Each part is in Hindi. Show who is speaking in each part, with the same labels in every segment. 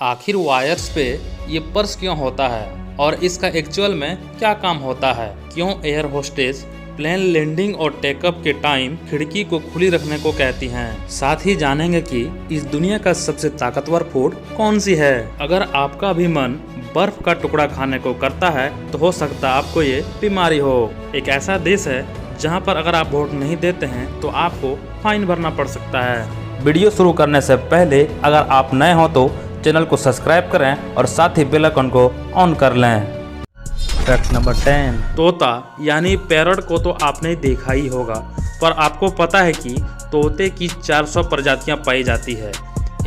Speaker 1: आखिर वायर्स पे ये पर्स क्यों होता है और इसका एक्चुअल में क्या काम होता है? क्यों एयर होस्टेस प्लेन लैंडिंग और टेकअप के टाइम खिड़की को खुली रखने को कहती हैं। साथ ही जानेंगे कि इस दुनिया का सबसे ताकतवर फूड कौन सी है। अगर आपका भी मन बर्फ का टुकड़ा खाने को करता है तो हो सकता है आपको ये बीमारी हो। एक ऐसा देश है जहाँ पर अगर आप वोट नहीं देते हैं तो आपको फाइन भरना पड़ सकता है। वीडियो शुरू करने से पहले अगर आप नए हो तो चैनल को सब्सक्राइब करें और साथ ही बेल आइकन को ऑन कर लें। Fact number 10। तोता यानी पैरट को तो आपने देखा ही होगा, पर आपको पता है कि तोते की 400 प्रजातियां पाई जाती है।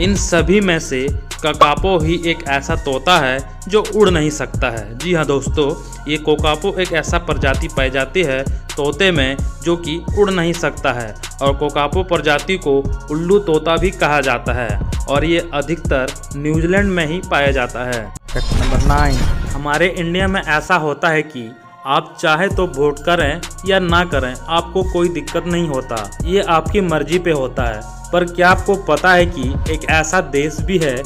Speaker 1: इन सभी में से कोकापो ही एक ऐसा तोता है जो उड़ नहीं सकता है। जी हाँ दोस्तों, ये कोकापो एक ऐसा प्रजाति पाई जाती है तोते में जो कि उड़ नहीं सकता है, और कोकापो प्रजाति को उल्लू तोता भी कहा जाता है और ये अधिकतर न्यूजीलैंड में ही पाया जाता है। Fact number 9। हमारे इंडिया में ऐसा होता है कि आप चाहे तो वोट करें या ना करें, आपको कोई दिक्कत नहीं होता, ये आपकी मर्जी पे होता है। पर क्या आपको पता है कि एक ऐसा देश भी है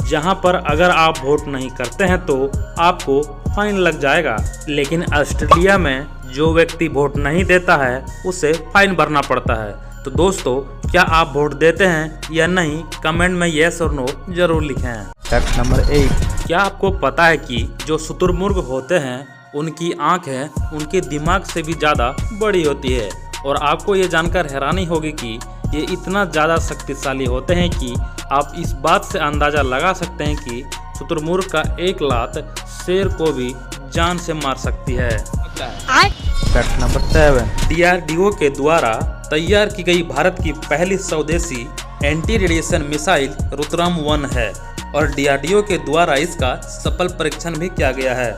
Speaker 1: जहां पर अगर आप वोट नहीं करते हैं तो आपको फाइन लग जाएगा। लेकिन ऑस्ट्रेलिया में जो व्यक्ति वोट नहीं देता है उसे फाइन भरना पड़ता है। तो दोस्तों, क्या आप वोट देते हैं या नहीं, कमेंट में येस और नो जरूर लिखें। Fact number 8। क्या आपको पता है कि जो शुतुरमुर्ग होते हैं उनकी आंखें उनके दिमाग से भी ज़्यादा बड़ी होती है, और आपको ये जानकर हैरानी होगी कि ये इतना ज़्यादा शक्तिशाली होते हैं कि आप इस बात से अंदाज़ा लगा सकते हैं कि शुतुरमुर्ग का एक लात शेर को भी जान से मार सकती है। Fact number 7। DRDO के द्वारा तैयार की गई भारत की पहली स्वदेशी एंटी रेडिएशन मिसाइल रुद्रम-1 है, और DRDO के द्वारा इसका सफल परीक्षण भी किया गया है,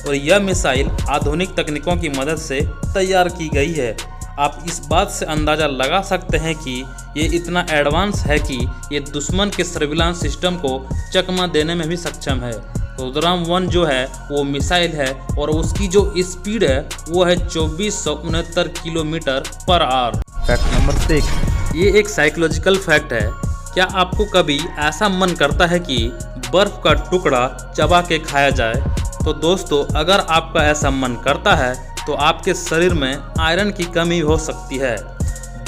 Speaker 1: और यह मिसाइल आधुनिक तकनीकों की मदद से तैयार की गई है। आप इस बात से अंदाज़ा लगा सकते हैं कि ये इतना एडवांस है कि ये दुश्मन के सर्विलांस सिस्टम को चकमा देने में भी सक्षम है। रुद्रम-1 जो है वो मिसाइल है और उसकी जो स्पीड है वो है 2469 kilometre per hour. Fact number 6। ये एक साइकोलॉजिकल फैक्ट है। क्या आपको कभी ऐसा मन करता है कि बर्फ़ का टुकड़ा चबा के खाया जाए? तो दोस्तों, अगर आपका ऐसा मन करता है तो आपके शरीर में आयरन की कमी हो सकती है।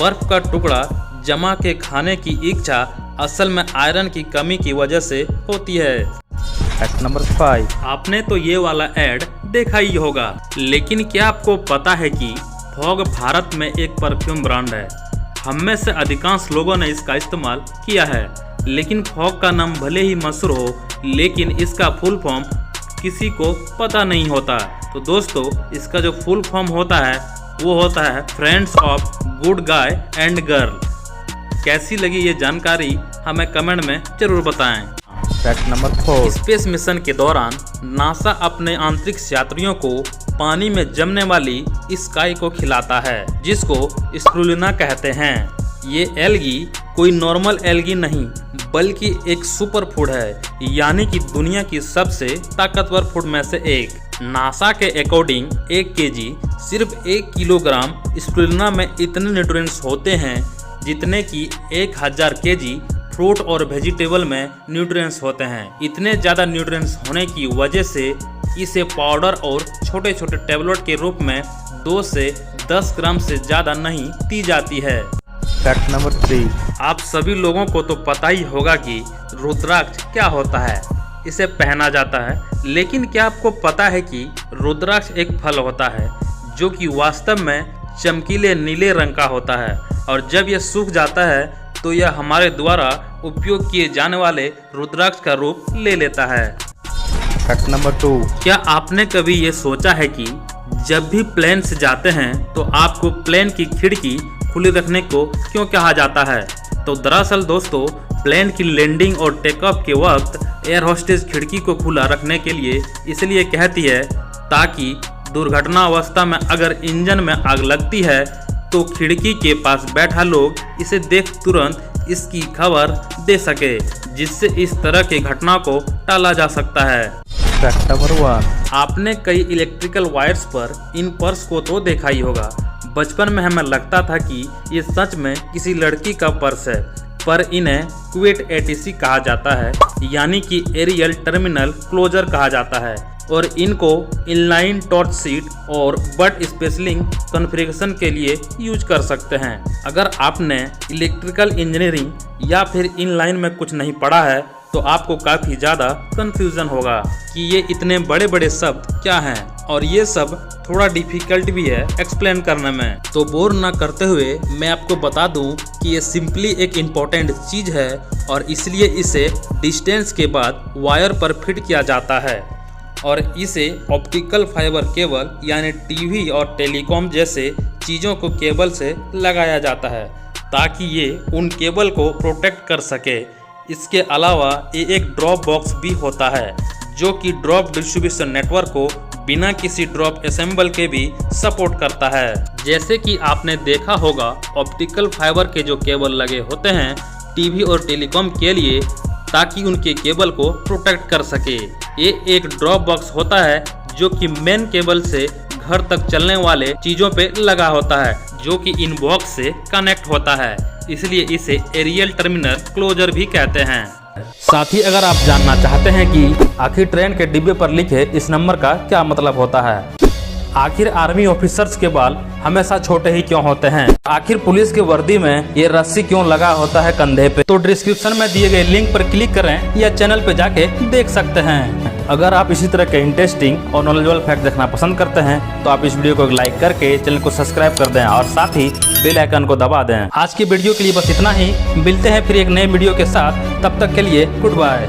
Speaker 1: बर्फ़ का टुकड़ा जमा के खाने की इच्छा असल में आयरन की कमी की वजह से होती है। Fact number 5। आपने तो ये वाला ऐड देखा ही होगा, लेकिन क्या आपको पता है कि फॉग भारत में एक परफ्यूम ब्रांड है। हम में से अधिकांश लोगों ने इसका इस्तेमाल किया है, लेकिन फॉग का नाम भले ही मशहूर हो लेकिन इसका फुल फॉर्म किसी को पता नहीं होता। तो दोस्तों, इसका जो फुल फॉर्म होता है वो होता है friends of good guy and girl. कैसी लगी ये जानकारी हमें कमेंट में जरूर बताएं। Fact number 4। स्पेस मिशन के दौरान नासा अपने अंतरिक्ष यात्रियों को पानी में जमने वाली स्काई को खिलाता है, जिसको स्प्रुलिना कहते हैं। ये एल्गी कोई नॉर्मल एल्गी नहीं बल्कि एक सुपर फूड है, यानी कि दुनिया की सबसे ताकतवर फूड में से एक। नासा के अकॉर्डिंग 1 केजी सिर्फ 1 किलोग्राम स्प्रुलिना में इतने न्यूट्रिएंट्स होते हैं जितने कि 1000 केजी फ्रूट और वेजिटेबल में न्यूट्रिएंट्स होते हैं। इतने ज़्यादा न्यूट्रिएंट्स होने की वजह से इसे पाउडर और छोटे छोटे टेबलेट के रूप में 2 से 10 ग्राम से ज़्यादा नहीं पी जाती है। Fact number 3। आप सभी लोगों को तो पता ही होगा कि रुद्राक्ष क्या होता है। इसे पहना जाता है, लेकिन क्या आपको पता है कि रुद्राक्ष एक फल होता है जो कि वास्तव में चमकीले नीले रंग का होता है, और जब यह सूख जाता है तो यह हमारे द्वारा उपयोग किए जाने वाले रुद्राक्ष का रूप ले लेता है। Fact number 2। क्या आपने कभी ये सोचा है कि जब भी प्लेन से जाते हैं तो आपको प्लेन की खिड़की खुली रखने को क्यों कहा जाता है? तो दरअसल दोस्तों, प्लेन की लैंडिंग और टेक ऑफ के वक्त एयर होस्टेस खिड़की को खुला रखने के लिए इसलिए कहती है ताकि दुर्घटना अवस्था में अगर इंजन में आग लगती है तो खिड़की के पास बैठा लोग इसे देख तुरंत इसकी खबर दे सके, जिससे इस तरह की घटना को टाला जा सकता है। Fact number 1। आपने कई इलेक्ट्रिकल वायर्स पर इन पर्स को तो देखा ही होगा। बचपन में हमें लगता था कि ये सच में किसी लड़की का पर्स है, पर इन्हें क्विट एटीसी कहा जाता है, यानी कि एरियल टर्मिनल क्लोजर कहा जाता है, और इनको इनलाइन टॉर्च सीट और बट स्पेसलिंग कॉन्फ़िगरेशन के लिए यूज कर सकते हैं। अगर आपने इलेक्ट्रिकल इंजीनियरिंग या फिर इनलाइन में कुछ नहीं पढ़ा है तो आपको काफ़ी ज़्यादा कंफ्यूजन होगा कि ये इतने बड़े बड़े शब्द क्या हैं, और ये सब थोड़ा डिफिकल्ट भी है एक्सप्लेन करने में। तो बोर ना करते हुए मैं आपको बता दूं कि ये सिंपली एक इम्पोर्टेंट चीज़ है और इसलिए इसे डिस्टेंस के बाद वायर पर फिट किया जाता है और इसे ऑप्टिकल फाइबर केबल यानी टीवी और टेलीकॉम जैसे चीज़ों को केबल से लगाया जाता है ताकि ये उन केबल को प्रोटेक्ट कर सके। इसके अलावा ये एक ड्रॉप बॉक्स भी होता है जो कि ड्रॉप डिस्ट्रीब्यूशन नेटवर्क को बिना किसी ड्रॉप असेंबल के भी सपोर्ट करता है। जैसे कि आपने देखा होगा ऑप्टिकल फाइबर के जो केबल लगे होते हैं टीवी और टेलीकॉम के लिए ताकि उनके केबल को प्रोटेक्ट कर सके। ये एक ड्रॉप बॉक्स होता है जो कि मेन केबल से घर तक चलने वाले चीज़ों पे लगा होता है जो कि इन बॉक्स से कनेक्ट होता है, इसलिए इसे एरियल टर्मिनल क्लोजर भी कहते हैं। साथ ही अगर आप जानना चाहते हैं कि आखिर ट्रेन के डिब्बे पर लिखे इस नंबर का क्या मतलब होता है, आखिर आर्मी ऑफिसर्स के बाल हमेशा छोटे ही क्यों होते हैं, आखिर पुलिस की वर्दी में ये रस्सी क्यों लगा होता है कंधे पे, तो डिस्क्रिप्शन में दिए गए लिंक पर क्लिक करें या चैनल पे जाके देख सकते हैं। अगर आप इसी तरह के इंटरेस्टिंग और नॉलेजेबल फैक्ट देखना पसंद करते हैं तो आप इस वीडियो को लाइक करके चैनल को सब्सक्राइब कर दें और साथ ही बेल आइकन को दबा दें। आज की वीडियो के लिए बस इतना ही, मिलते हैं फिर एक नए वीडियो के साथ, तब तक के लिए गुड बाय।